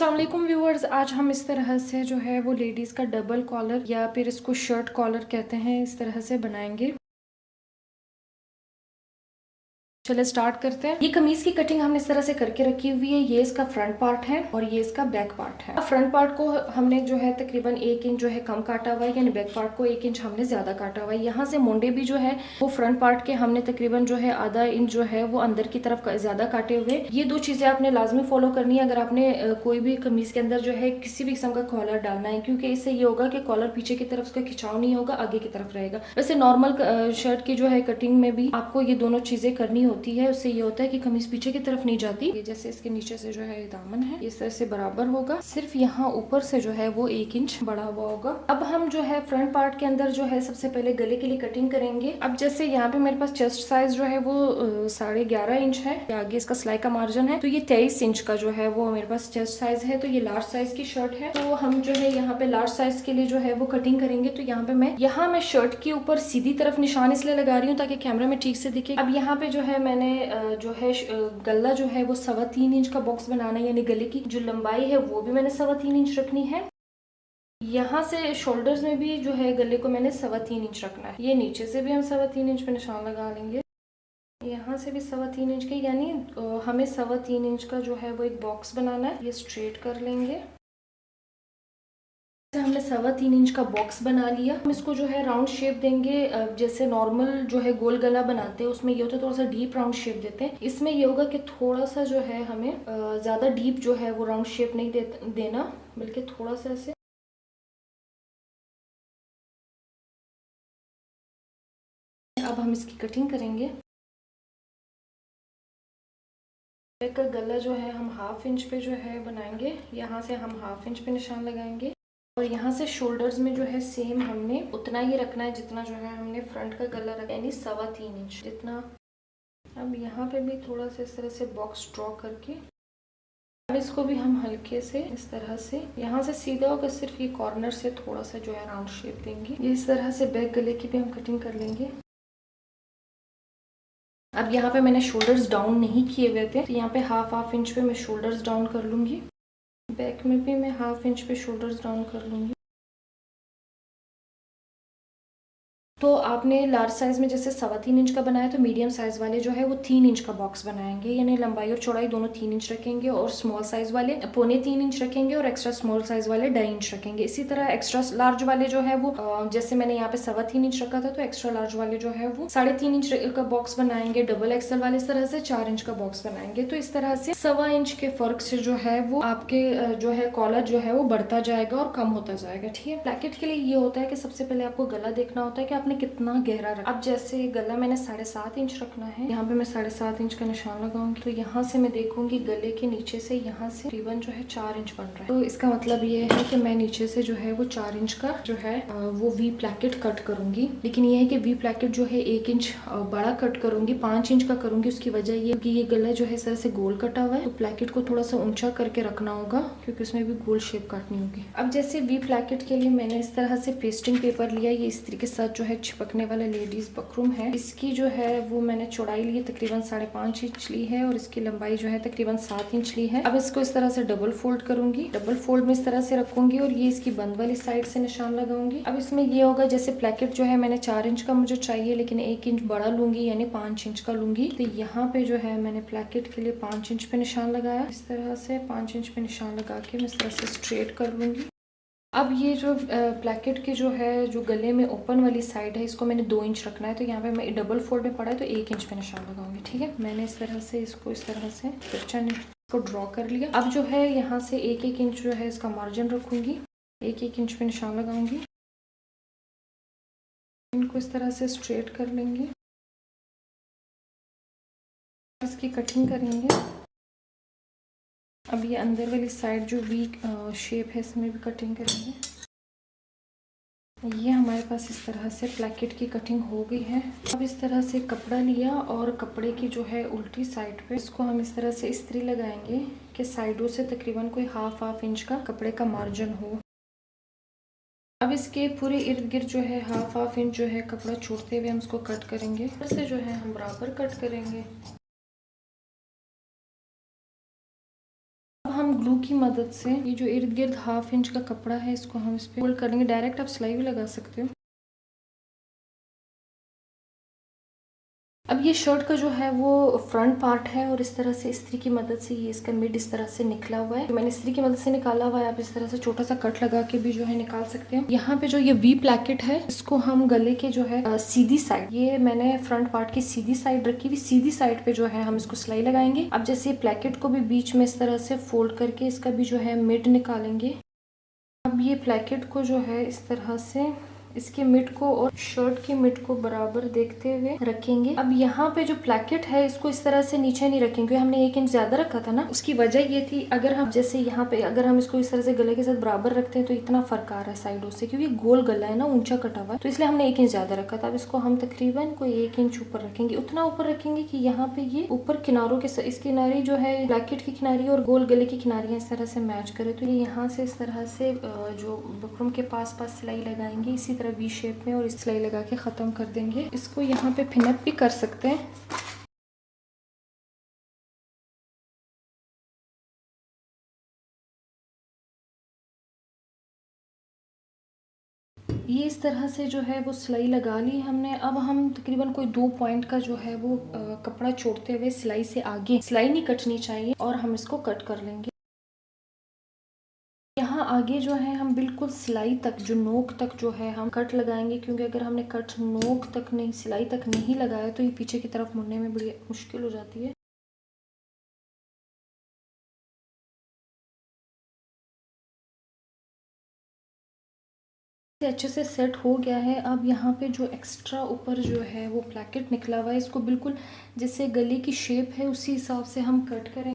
अस्सलाम वालेकुम व्यूअर्स, आज हम इस तरह से जो है वो लेडीज़ का डबल कॉलर या फिर इसको शर्ट कॉलर कहते हैं, इस तरह से बनाएंगे। चले स्टार्ट करते हैं। ये कमीज की कटिंग हमने इस तरह से करके रखी हुई है। ये इसका फ्रंट पार्ट है और ये इसका बैक पार्ट है। फ्रंट पार्ट को हमने जो है तकरीबन 1 इंच जो है कम काटा हुआ है, यानी बैक पार्ट को 1 इंच हमने ज्यादा काटा हुआ है। यहाँ से मोंडे भी जो है वो फ्रंट पार्ट के हमने तकरीबन जो है आधा इंच जो है वो अंदर की तरफ ज्यादा काटे हुए। ये 2 चीजें आपने लाजमी फॉलो करनी है अगर आपने कोई भी कमीज के अंदर जो है किसी भी किस्म का कॉलर डालना है, क्योंकि इससे ये होगा कि कॉलर पीछे की तरफ उसका खिंचाव नहीं होगा, आगे की तरफ रहेगा। वैसे नॉर्मल शर्ट की जो है कटिंग में भी आपको ये दोनों चीजें करनी होती है। उससे ये होता है कि कमीज पीछे की तरफ नहीं जाती। ये जैसे इसके नीचे से जो है ये दामन है, इस तरह से बराबर होगा, सिर्फ यहाँ ऊपर से जो है वो 1 इंच बढ़ा हुआ होगा। अब हम जो है फ्रंट पार्ट के अंदर जो है सबसे पहले गले के लिए कटिंग करेंगे। अब जैसे यहाँ पे मेरे पास चेस्ट साइज जो है वो 11.5 इंच है, आगे इसका सिलाई का मार्जिन है, तो ये 23 इंच का जो है वो मेरे पास चेस्ट साइज है। तो ये लार्ज साइज की शर्ट है, तो हम जो है यहाँ पे लार्ज साइज के लिए जो है वो कटिंग करेंगे। तो यहाँ पे मैं शर्ट के ऊपर सीधी तरफ निशान इसलिए लगा रही हूँ ताकि कैमरा में ठीक से दिखे। अब यहाँ पे जो है मैंने जो है गला जो है वो 3.25 इंच का बॉक्स बनाना है, यानी गले की जो लंबाई है वो भी मैंने 3.25 इंच रखनी है। यहाँ से शोल्डर्स में भी जो है गले को मैंने 3.25 इंच रखना है। ये नीचे से भी हम 3.25 इंच पे निशान लगा लेंगे, यहाँ से भी 3.25 इंच के, यानी हमें 3.25 इंच का जो है वो एक बॉक्स बनाना है। ये स्ट्रेट कर लेंगे। हमने 3.25 इंच का बॉक्स बना लिया। हम इसको जो है राउंड शेप देंगे। जैसे नॉर्मल जो है गोल गला बनाते हैं उसमें ये होता है थोड़ा सा डीप राउंड शेप देते हैं। इसमें ये होगा कि थोड़ा सा जो है हमें ज्यादा डीप जो है वो राउंड शेप नहीं देना, बल्कि थोड़ा सा ऐसे। अब हम इसकी कटिंग करेंगे। बैक का गला जो है हम 1/2 इंच पे जो है बनाएंगे। यहाँ से हम 1/2 इंच पे निशान लगाएंगे और यहाँ से शोल्डर्स में जो है सेम हमने उतना ही रखना है जितना जो है हमने फ्रंट का गला रखा, यानी 3.25 इंच जितना। अब यहाँ पे भी थोड़ा सा इस तरह से बॉक्स ड्रॉ करके अब इसको भी हम हल्के से इस तरह से यहाँ से सीधा होकर सिर्फ ये कॉर्नर से थोड़ा सा जो है राउंड शेप देंगे। ये इस तरह से बैक गले की भी हम कटिंग कर लेंगे। अब यहाँ पे मैंने शोल्डर्स डाउन नहीं किए हुए थे, तो यहाँ पे 1/2 इंच पे मैं शोल्डर्स डाउन कर लूंगी। बैक में भी मैं 1/2 इंच पे शोल्डर्स डाउन कर लूंगी। तो आपने लार्ज साइज में जैसे 3.25 इंच का बनाया, तो मीडियम साइज वाले जो है वो 3 इंच का बॉक्स बनाएंगे, यानी लंबाई और चौड़ाई दोनों 3 इंच रखेंगे, और स्मॉल साइज वाले 3.25 इंच रखेंगे और एक्स्ट्रा स्मॉल साइज वाले 2.5 इंच रखेंगे। इसी तरह एक्स्ट्रा लार्ज वाले जो है वो जैसे मैंने यहाँ पे 3.25 इंच रखा था, तो एक्स्ट्रा लार्ज वाले जो है वो 3.5 इंच का बॉक्स बनाएंगे। डबल एक्सल वाले इस तरह से 4 इंच का बॉक्स बनाएंगे। तो इस तरह से 1.25 इंच के फर्क से जो है वो आपके जो है कॉलर जो है वो बढ़ता जाएगा और कम होता जाएगा। ठीक है। ब्लैकेट के लिए ये होता है कि सबसे पहले आपको गला देखना होता है कि आपने कितना गहरा रखा। अब जैसे गला मैंने 7.5 इंच रखना है, यहाँ पे मैं 7.5 इंच का निशान लगाऊंगी। तो यहाँ से मैं देखूंगी गले के नीचे से यहाँ से तकरीबन जो है 4 इंच बन रहा है। तो इसका मतलब ये है कि मैं नीचे से जो है वो 4 इंच का जो है वो वी प्लैकेट कट करूंगी। लेकिन ये है कि वी प्लैकेट जो है 1 इंच बड़ा कट करूंगी, 5 इंच का करूंगी। उसकी वजह ये कि ये गला जो है इस तरह से गोल कटा हुआ है, तो प्लैकेट को थोड़ा सा ऊंचा करके रखना होगा, क्योंकि उसमें भी गोल शेप काटनी होगी। अब जैसे वी प्लैकेट के लिए मैंने इस तरह से पेस्टिंग पेपर लिया, ये इस्त्री के साथ जो है चिपकने वाला लेडीज बकरूम है। इसकी जो है वो मैंने चौड़ाई ली तकरीबन 5.5 इंच ली है और इसकी लंबाई जो है तकरीबन 7 इंच ली है। अब इसको इस तरह से डबल फोल्ड करूंगी, डबल फोल्ड में इस तरह से रखूंगी और ये इसकी बंद वाली साइड से निशान लगाऊंगी। अब इसमें ये होगा जैसे प्लैकेट जो है मैंने 4 इंच का मुझे चाहिए, लेकिन 1 इंच बड़ा लूंगी, यानी 5 इंच का लूंगी। तो यहाँ पे जो है मैंने प्लैकेट के लिए 5 इंच पे निशान लगाया। इस तरह से 5 इंच पे निशान लगा के मैं इस तरह से स्ट्रेट कर लूंगी। अब ये जो प्लैकेट की जो है जो गले में ओपन वाली साइड है, इसको मैंने 2 इंच रखना है। तो यहाँ पे मैं डबल फोल्ड में पड़ा है तो 1 इंच पे निशान लगाऊंगी। ठीक है। मैंने इस तरह से इसको इस तरह से तिरछा को ड्रॉ कर लिया। अब जो है यहाँ से 1-1 इंच जो है इसका मार्जिन रखूंगी, 1-1 इंच पे निशान लगाऊंगी। इनको इस तरह से स्ट्रेट कर लेंगे, इसकी कटिंग करेंगे। अब ये अंदर वाली साइड जो वीक शेप है इसमें भी कटिंग करेंगे। ये हमारे पास इस तरह से प्लैकेट की कटिंग हो गई है। अब इस तरह से कपड़ा लिया और कपड़े की जो है उल्टी साइड पे इसको हम इस तरह से इस्त्री लगाएंगे कि साइडों से तकरीबन कोई 1/2 इंच का कपड़े का मार्जिन हो। अब इसके पूरे इर्द गिर्द जो है 1/2 इंच जो है कपड़ा छोड़ते हुए हम इसको कट करेंगे। फिर से जो है हम बराबर कट करेंगे। हम ग्लू की मदद से ये जो इर्द गिर्द 1/2 इंच का कपड़ा है इसको हम इस पे फोल्ड कर लेंगे। डायरेक्ट आप सिलाई भी लगा सकते हो। अब ये शर्ट का जो है वो फ्रंट पार्ट है और इस तरह से इस्त्री की मदद से ये इसका मिड इस तरह से निकला हुआ है। तो मैंने इस्त्री की मदद से निकाला हुआ है। आप इस तरह से छोटा सा कट लगा के भी जो है निकाल सकते हैं। यहाँ पे जो ये वी प्लैकेट है इसको हम गले के जो है सीधी साइड, ये मैंने फ्रंट पार्ट की सीधी साइड रखी हुई, सीधी साइड पे जो है हम इसको सिलाई लगाएंगे। अब जैसे प्लैकेट को भी बीच में इस तरह से फोल्ड करके इसका भी जो है मिड निकालेंगे। अब ये प्लैकेट को जो है इस तरह से इसके मिड को और शर्ट की मिड को बराबर देखते हुए रखेंगे। अब यहाँ पे जो प्लैकेट है इसको इस तरह से नीचे नहीं रखेंगे, हमने 1 इंच ज्यादा रखा था ना, उसकी वजह ये थी अगर हम जैसे यहाँ पे अगर हम इसको इस तरह से गले के साथ बराबर रखते हैं तो इतना फर्क आ रहा है साइडों से, क्योंकि गोल गला है ना, ऊंचा कटा हुआ है, तो इसलिए हमने 1 इंच ज्यादा रखा था। अब इसको हम तकरीबन कोई 1 इंच ऊपर रखेंगे, उतना ऊपर रखेंगे कि यहाँ पे ये ऊपर किनारों के इस किनारी जो है प्लैकेट की किनारी और गोल गले की किनारियां इस तरह से मैच करे। तो ये यहाँ से इस तरह से जो बुकरम के पास पास सिलाई लगाएंगे इसी तरह वी शेप में और इस सिलाई लगा के ख़त्म कर देंगे। इसको यहाँ पे पिनअप भी कर सकते हैं। ये इस तरह से जो है वो सिलाई लगा ली हमने। अब हम तकरीबन कोई 2 पॉइंट का जो है वो कपड़ा छोड़ते हुए सिलाई से आगे, सिलाई नहीं कटनी चाहिए और हम इसको कट कर लेंगे। यहाँ आगे जो है हम बिल्कुल सिलाई तक, जो नोक तक जो है हम कट लगाएंगे, क्योंकि अगर हमने कट नोक तक नहीं, सिलाई तक नहीं लगाया तो ये पीछे की तरफ मुड़ने में बड़ी मुश्किल हो जाती है। अच्छे से सेट हो गया है। अब यहाँ पे जो एक्स्ट्रा ऊपर जो है वो प्लैकेट निकला हुआ है इसको बिल्कुल जैसे गले की शेप है उसी हिसाब से हम कट करें।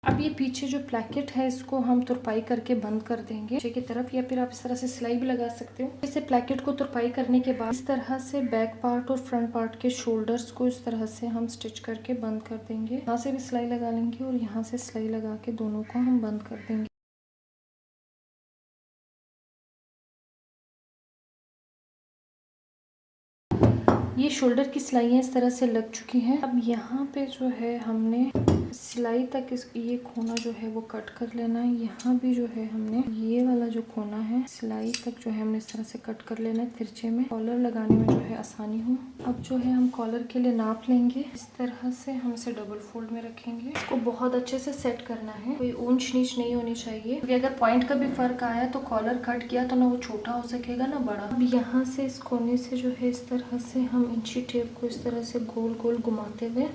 अब ये पीछे जो प्लैकेट है इसको हम तुरपाई करके बंद कर देंगे पीछे की तरफ, या फिर आप इस तरह से सिलाई भी लगा सकते हो। इसे प्लैकेट को तुरपाई करने के बाद इस तरह से बैक पार्ट और फ्रंट पार्ट के शोल्डर्स को इस तरह से हम स्टिच करके बंद कर देंगे। यहाँ से भी सिलाई लगा लेंगे और यहाँ से सिलाई लगा के दोनों को हम बंद कर देंगे। ये शोल्डर की सिलाइयाँ इस तरह से लग चुकी हैं। अब यहाँ पे जो है हमने सिलाई तक ये कोना जो है वो कट कर लेना है। यहाँ भी जो है हमने ये वाला जो कोना है सिलाई तक जो है हमने इस तरह से कट कर लेना है तिरछे में, कॉलर लगाने में जो है आसानी हो। अब जो है हम कॉलर के लिए नाप लेंगे, इस तरह से हम इसे डबल फोल्ड में रखेंगे। इसको बहुत अच्छे से सेट करना है, कोई ऊंच नीच नहीं होनी चाहिए, क्योंकि अगर पॉइंट का भी फर्क आया तो कॉलर कट किया तो ना वो छोटा हो सकेगा ना बड़ा। अब यहाँ से इस कोने से जो है इस तरह से हम इंची टेप को इस तरह से गोल गोल घुमाते हुए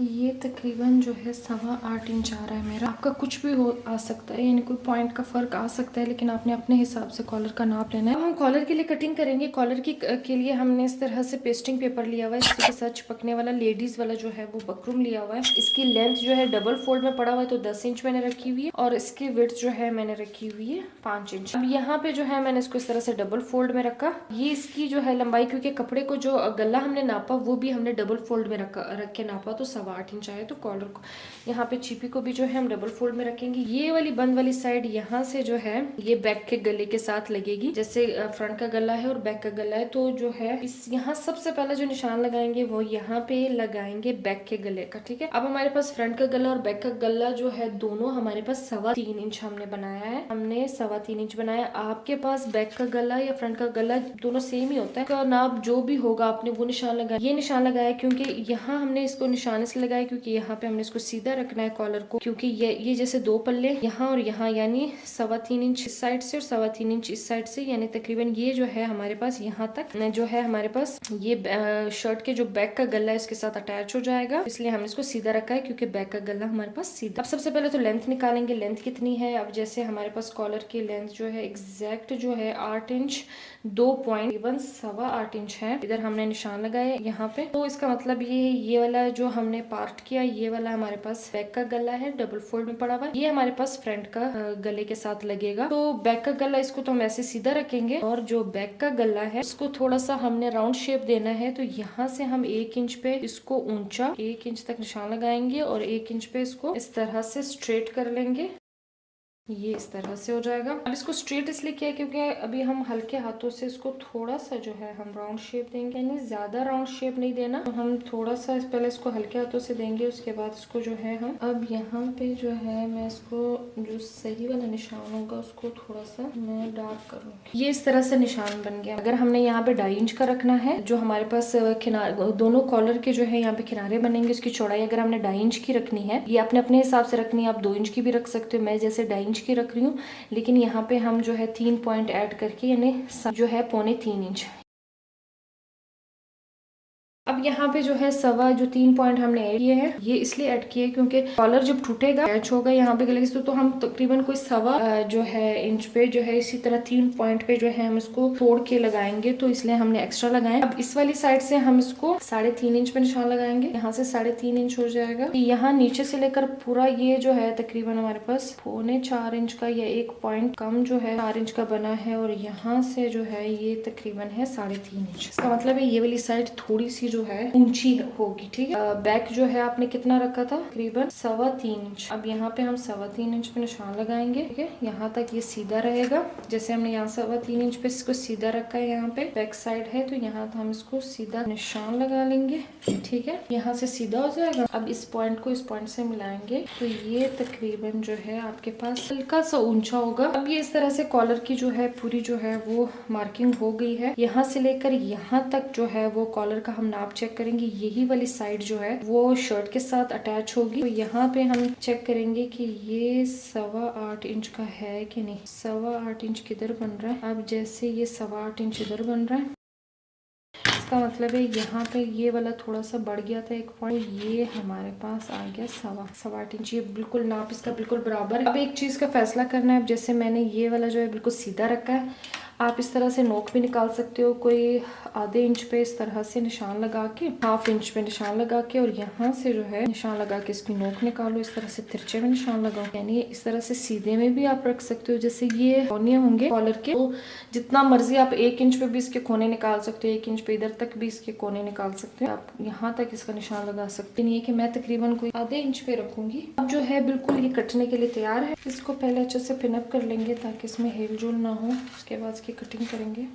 ये तकरीबन जो है 8.25 इंच आ रहा है मेरा। आपका कुछ भी हो आ सकता है, यानी कोई पॉइंट का फर्क आ सकता है, लेकिन आपने अपने हिसाब से कॉलर का नाप लेना है। अब हम कॉलर के लिए कटिंग करेंगे। कॉलर की के लिए हमने इस तरह से पेस्टिंग पेपर लिया हुआ है, इसके साथ चिपकने वाला लेडीज वाला जो है वो बकरूम लिया हुआ है। इसकी लेंथ जो है डबल फोल्ड में पड़ा हुआ है तो 10 इंच मैंने रखी हुई है और इसकी विड्थ जो है मैंने रखी हुई है 5 इंच। अब यहाँ पे जो है मैंने इसको इस तरह से डबल फोल्ड में रखा। ये इसकी जो है लंबाई, क्योंकि कपड़े को जो गला हमने नापा वो भी हमने डबल फोल्ड में रख के नापा तो 8.25 इंच आया। तो कॉलर को यहाँ पे चीपी को भी जो है हम डबल फोल्ड में रखेंगे। ये वाली बंद वाली साइड यहाँ से जो है ये बैक के गले के साथ लगेगी, जैसे फ्रंट का गला है और बैक का गला है। तो जो है इस यहाँ सबसे पहला जो निशान लगाएंगे वो यहाँ पे लगाएंगे बैक के गले का, ठीक है। अब हमारे पास फ्रंट का गला और बैक का गला जो है दोनों हमारे पास 3.25 इंच हमने बनाया है, हमने 3.25 इंच बनाया। आपके पास बैक का गला या फ्रंट का गला दोनों सेम ही होता है, तो नाप जो भी होगा आपने वो निशान लगाया। ये निशान लगाया क्योंकि यहाँ हमने इसको निशान इसलिए लगाया क्योंकि यहाँ पे हमने इसको सीधा रखना है कॉलर को, क्योंकि ये जैसे 2 पल्ले यहाँ और यहाँ, यानी 3.25 इंच इस साइड से और 3.25 इंच इस साइड से, यानी तकरीबन ये जो है हमारे पास यहाँ तक जो है हमारे पास ये शर्ट के जो बैक का गला है इसके साथ अटैच हो जाएगा, इसलिए हमने इसको सीधा रखा है क्योंकि बैक का गला हमारे पास सीधा। अब सबसे पहले तो लेंथ निकालेंगे, लेंथ कितनी है। अब जैसे हमारे पास कॉलर की लेंथ जो है एग्जैक्ट जो है 8 इंच 2.8 इंच है। इधर हमने निशान लगाया यहाँ पे, तो इसका मतलब ये वाला जो हमने पार्ट किया ये वाला हमारे पास बैक का गला है, डबल फोल्ड में पड़ा हुआ है। ये हमारे पास फ्रंट का गले के साथ लगेगा। तो बैक का गला इसको तो हम ऐसे सीधा रखेंगे और जो बैक का गला है उसको थोड़ा सा हमने राउंड शेप देना है। तो यहाँ से हम 1 इंच पे इसको ऊंचा 1 इंच तक निशान लगाएंगे और 1 इंच पे इसको इस तरह से स्ट्रेट कर लेंगे। ये इस तरह से हो जाएगा। अब इसको स्ट्रेट इसलिए किया क्योंकि अभी हम हल्के हाथों से इसको थोड़ा सा जो है हम राउंड शेप देंगे, यानी ज्यादा राउंड शेप नहीं देना, तो हम थोड़ा सा पहले इसको हल्के हाथों से देंगे, उसके बाद इसको जो है हम अब यहाँ पे जो है मैं इसको जो सही वाला निशान होगा उसको थोड़ा सा मैं डार्क करूँगी। ये इस तरह से निशान बन गया। अगर हमने यहाँ पे 2.5 इंच का रखना है, जो हमारे पास किनारे दोनों कॉलर के जो है यहाँ पे किनारे बनेंगे, उसकी चौड़ाई अगर हमने 2.5 इंच की रखनी है, ये अपने अपने हिसाब से रखनी है, आप 2 इंच की भी रख सकते हो, मैं जैसे 2.5 इंच की रख रही हूँ, लेकिन यहाँ पे हम जो है 3 पॉइंट ऐड करके यानी जो है 2.25 इंच। अब यहाँ पे जो है सवा जो 3 पॉइंट हमने ऐड किए हैं, ये इसलिए ऐड किए क्योंकि कॉलर जब टूटेगा अटैच होगा यहाँ पे गले से, तो हम तकरीबन कोई सवा जो है इंच पे जो है इसी तरह 3 पॉइंट पे जो है हम इसको तोड़ के लगाएंगे, तो इसलिए हमने एक्स्ट्रा लगाए। अब इस वाली साइड से हम इसको 3.5 इंच पे निशान लगाएंगे, यहाँ से 3.5 इंच हो जाएगा। यहाँ नीचे से लेकर पूरा ये जो है तकरीबन हमारे पास 3.25 इंच का या 1 पॉइंट कम जो है 4 इंच का बना है, और यहाँ से जो है ये तकरीबन है 3.5 इंच। इसका मतलब है ये वाली साइड थोड़ी सी जो है ऊंची होगी, ठीक है। बैक जो है आपने कितना रखा था, तकरीबन 3.25 इंच। अब यहाँ पे हम 3.25 इंच पे निशान लगाएंगे, ठीक है। यहाँ तक ये सीधा रहेगा, जैसे हमने यहाँ 3.25 इंच पे इसको सीधा रखा है, यहाँ पे बैक साइड है तो यहाँ तो हम इसको सीधा निशान लगा लेंगे, ठीक है। यहाँ से सीधा हो जाएगा। अब इस पॉइंट को इस पॉइंट से मिलाएंगे तो ये तकरीबन जो है आपके पास हल्का सा ऊंचा होगा। अब ये इस तरह से कॉलर की जो है पूरी जो है वो मार्किंग हो गई है। यहाँ से लेकर यहाँ तक जो है वो कॉलर का हम नाप चेक करेंगे, यही वाली साइड जो है वो शर्ट के साथ अटैच होगी, तो यहाँ पे हम चेक करेंगे कि ये 8.25 इंच का है कि नहीं। 8.25 इंच किधर बन रहा है, अब जैसे ये 8.25 इंच इधर बन रहा है, इसका मतलब है यहाँ पे ये वाला थोड़ा सा बढ़ गया था 1 पॉइंट, ये हमारे पास आ गया 8.25 इंच। ये बिल्कुल नाप इसका बिल्कुल बराबर है। अब एक चीज का फैसला करना है, अब जैसे मैंने ये वाला जो है बिल्कुल सीधा रखा है, आप इस तरह से नोक भी निकाल सकते हो, कोई आधे इंच पे इस तरह से निशान लगा के, 1/2 इंच पे निशान लगा के, और यहाँ से जो है निशान लगा के इसकी नोक निकालो, इस तरह से तिरछे में निशान लगाओ, यानी इस तरह से सीधे में भी आप रख सकते हो। जैसे ये कोने होंगे कॉलर के, तो जितना मर्जी आप 1 इंच पे भी इसके कोने निकाल सकते हो, 1 इंच पे इधर तक भी इसके कोने निकाल सकते हो, आप यहाँ तक इसका निशान लगा सकते। नहीं है कि मैं तकरीबन कोई आधे इंच पे रखूंगी। अब जो है बिल्कुल ये कटने के लिए तैयार है। इसको पहले अच्छे से पिनअप कर लेंगे ताकि इसमें हेल जोल ना हो, उसके बाद इसकी कटिंग करेंगे।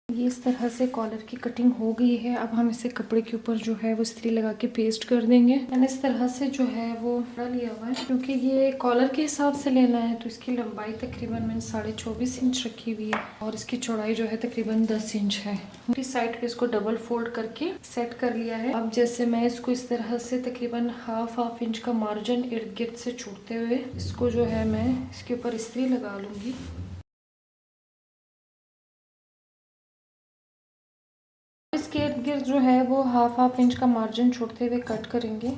ये इस तरह से कॉलर की कटिंग हो गई है। अब हम इसे कपड़े के ऊपर जो है वो इस्त्री लगा के पेस्ट कर देंगे। मैंने इस तरह से जो है वो कपड़ा लिया हुआ है, क्योंकि ये कॉलर के हिसाब से लेना है, तो इसकी लंबाई तकरीबन मैंने 24.5 इंच रखी हुई है और इसकी चौड़ाई जो है तकरीबन 10 इंच है। पूरी साइड पे इसको डबल फोल्ड करके सेट कर लिया है। अब जैसे मैं इसको इस तरह से तकरीबन हाफ इंच का मार्जिन इर्द गिर्द से छोड़ते हुए इसको जो है मैं इसके ऊपर इस्त्री लगा लूंगी। इसके इर्द गिर्द जो है वो हाफ इंच का मार्जिन छोड़ते हुए कट करेंगे।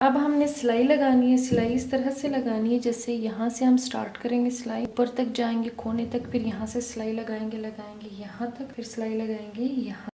अब हमने सिलाई लगानी है। सिलाई इस तरह से लगानी है, जैसे यहाँ से हम स्टार्ट करेंगे, सिलाई ऊपर तक जाएंगे कोने तक, फिर यहाँ से सिलाई लगाएंगे यहाँ तक, फिर सिलाई लगाएंगे यहाँ।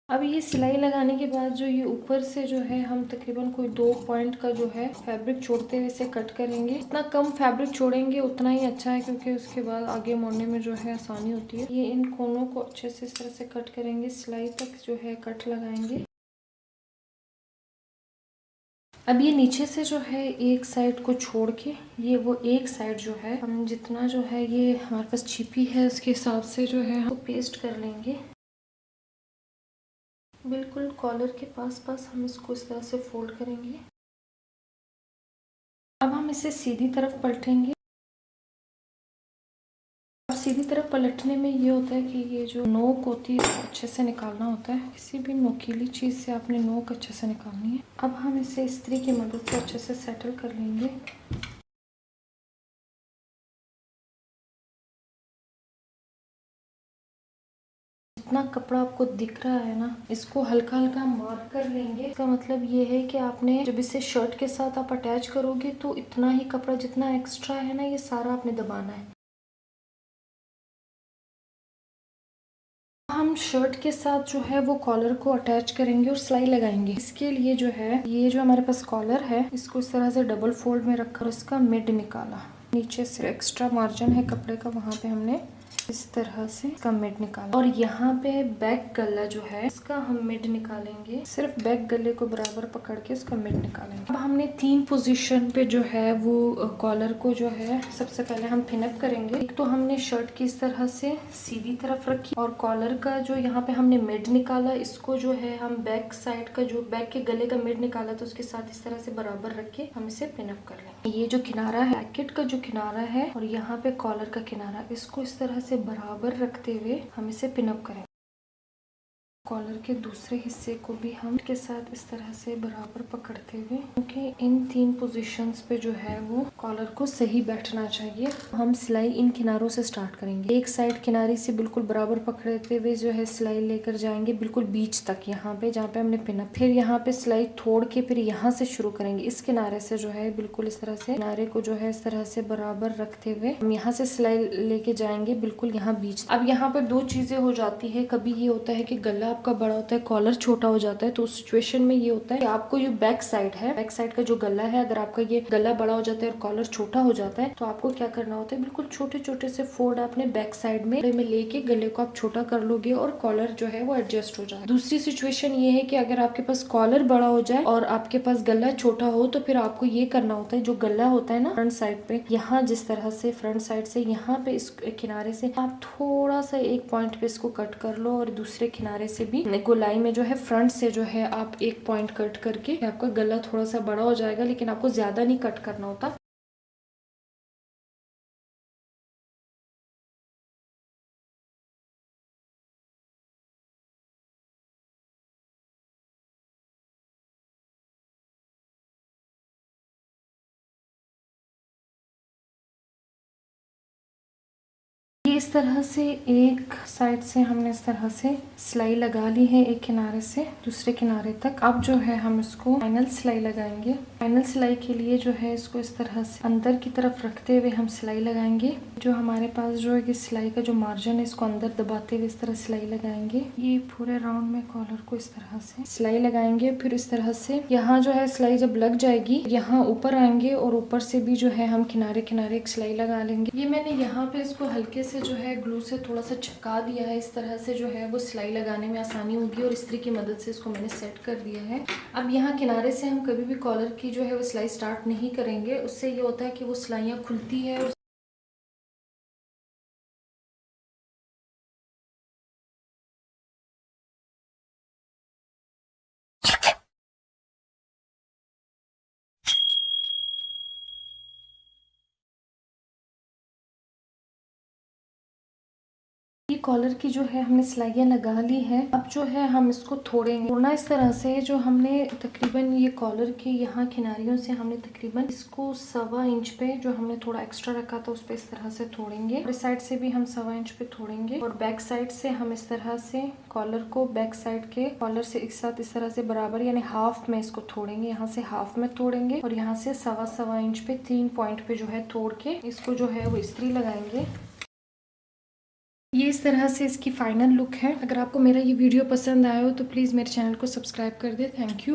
अब ये सिलाई लगाने के बाद जो ये ऊपर से जो है हम तकरीबन कोई 2 पॉइंट का जो है फैब्रिक छोड़ते हुए इसे कट करेंगे। इतना कम फैब्रिक छोड़ेंगे उतना ही अच्छा है, क्योंकि उसके बाद आगे मोड़ने में जो है आसानी होती है। ये इन कोनों को अच्छे से इस तरह से कट करेंगे, सिलाई तक जो है कट लगाएंगे। अब ये नीचे से जो है एक साइड को छोड़ के ये वो एक साइड जो है हम जितना जो है ये हमारे पास छिपी है उसके हिसाब से जो है हम पेस्ट कर लेंगे। बिल्कुल कॉलर के पास हम इसको इस तरह से फोल्ड करेंगे। अब हम इसे सीधी तरफ पलटेंगे। और सीधी तरफ पलटने में ये होता है कि ये जो नोक होती है इसको अच्छे से निकालना होता है। किसी भी नोकीली चीज़ से आपने नोक अच्छे से निकालनी है। अब हम इसे इस्त्री की मदद से अच्छे से सेटल कर लेंगे। जितना कपड़ा आपको दिख रहा है ना, इसको हल्का हल्का मार्क कर लेंगे। इसका मतलब ये है कि आपने जब इसे शर्ट के साथ आप अटैच करोगे तो इतना ही कपड़ा जितना एक्स्ट्रा है ना, ये सारा आपने दबाना है। हम शर्ट के साथ जो है वो कॉलर को अटैच करेंगे और सिलाई लगाएंगे। इसके लिए जो है ये जो हमारे पास कॉलर है इसको इस तरह से डबल फोल्ड में रखकर इसका मिड निकाला। नीचे से एक्स्ट्रा मार्जिन है कपड़े का, वहाँ पे हमने इस तरह से इसका मिड निकाला। और यहाँ पे बैक गला जो है इसका हम मिड निकालेंगे। सिर्फ बैक गले को बराबर पकड़ के इसका मिड निकालेंगे। अब हमने 3 पोजीशन पे जो है वो कॉलर को जो है सबसे पहले हम पिन अप करेंगे। एक तो हमने शर्ट की इस तरह से सीधी तरफ रखी और कॉलर का जो यहाँ पे हमने मिड निकाला, इसको जो है हम बैक साइड का जो बैक के गले का मिड निकाला तो उसके साथ इस तरह से बराबर रख के हम इसे पिन अप कर लेंगे। ये जो किनारा है पैकेट का जो किनारा है और यहाँ पे कॉलर का किनारा, इसको इस तरह से बराबर रखते हुए हम इसे पिन अप करें। कॉलर के दूसरे हिस्से को भी हम के साथ इस तरह से बराबर पकड़ते हुए, क्योंकि इन 3 पोजीशंस पे जो है वो कॉलर को सही बैठना चाहिए। हम सिलाई इन किनारों से स्टार्ट करेंगे। एक साइड किनारे से बिल्कुल बराबर पकड़ते हुए जो है सिलाई लेकर जाएंगे बिल्कुल बीच तक, यहाँ पे जहाँ पे हमने पिन अप। फिर यहाँ पे सिलाई छोड़ के फिर यहाँ से शुरू करेंगे। इस किनारे से जो है बिल्कुल इस तरह से किनारे को जो है इस तरह से बराबर रखते हुए हम यहाँ से सिलाई लेके जाएंगे बिल्कुल यहाँ बीच। अब यहाँ पर 2 चीजें हो जाती है। कभी ये होता है कि गला आपका बड़ा होता है, कॉलर छोटा हो जाता है, तो उस सिचुएशन में ये होता है कि आपको ये बैक साइड है, बैक साइड का जो गला है, अगर आपका ये गला बड़ा हो जाता है और कॉलर छोटा हो जाता है तो आपको क्या करना होता है, बिल्कुल छोटे छोटे से फोल्ड अपने बैक साइड में लेके गले को आप छोटा कर लोगे और कॉलर जो है वो एडजस्ट हो जाए। दूसरी सिचुएशन ये है कि अगर आपके पास कॉलर बड़ा हो जाए और आपके पास गला छोटा हो तो फिर आपको ये करना होता है, जो गला होता है ना फ्रंट साइड पे, यहाँ जिस तरह से फ्रंट साइड से यहाँ पे इस किनारे से आप थोड़ा सा एक पॉइंट पे इसको कट कर लो और दूसरे किनारे से भी गोलाई में जो है फ्रंट से जो है आप एक पॉइंट कट करके आपका गला थोड़ा सा बड़ा हो जाएगा, लेकिन आपको ज्यादा नहीं कट करना होता। इस तरह से एक साइड से हमने इस तरह से सिलाई लगा ली है, एक किनारे से दूसरे किनारे तक। अब जो है हम इसको फाइनल सिलाई लगाएंगे। फाइनल सिलाई के लिए जो है इसको इस तरह से अंदर की तरफ रखते हुए हम सिलाई लगाएंगे। जो हमारे पास जो है सिलाई का जो मार्जिन है इसको अंदर दबाते हुए इस तरह सिलाई लगाएंगे। ये पूरे राउंड में कॉलर को इस तरह से सिलाई लगाएंगे। फिर इस तरह से यहाँ जो है सिलाई जब लग जाएगी यहाँ ऊपर आएंगे और ऊपर से भी जो है हम किनारे किनारे एक सिलाई लगा लेंगे। ये मैंने यहाँ पे इसको हल्के से जो है ग्लू से थोड़ा सा चिपका दिया है। इस तरह से जो है वो सिलाई लगाने में आसानी होगी और इस्त्री की मदद से इसको मैंने सेट कर दिया है। अब यहाँ किनारे से हम कभी भी कॉलर की जो है वो सिलाई स्टार्ट नहीं करेंगे, उससे ये होता है कि वो सिलाइयाँ खुलती है और ये कॉलर की जो है हमने सिलाइयाँ लगा ली है। अब जो है हम इसको तोड़ना इस तरह से, जो हमने तकरीबन ये कॉलर के यहाँ किनारियों से हमने तकरीबन इसको 1.25 इंच पे जो हमने थोड़ा एक्स्ट्रा रखा था उस पे इस तरह से तोड़ेंगे। और इस साइड से भी हम 1.25 इंच पे तोड़ेंगे और बैक साइड से हम इस तरह से कॉलर को बैक साइड के कॉलर से एक साथ इस तरह से बराबर यानी हाफ में इसको तोड़ेंगे। यहाँ से हाफ में तोड़ेंगे और यहाँ से 1.25 इंच पे 3 पॉइंट पे जो है तोड़ के इसको जो है वो इस्त्री लगाएंगे। ये इस तरह से इसकी फाइनल लुक है। अगर आपको मेरा ये वीडियो पसंद आया हो तो प्लीज़ मेरे चैनल को सब्सक्राइब कर दे। Thank you.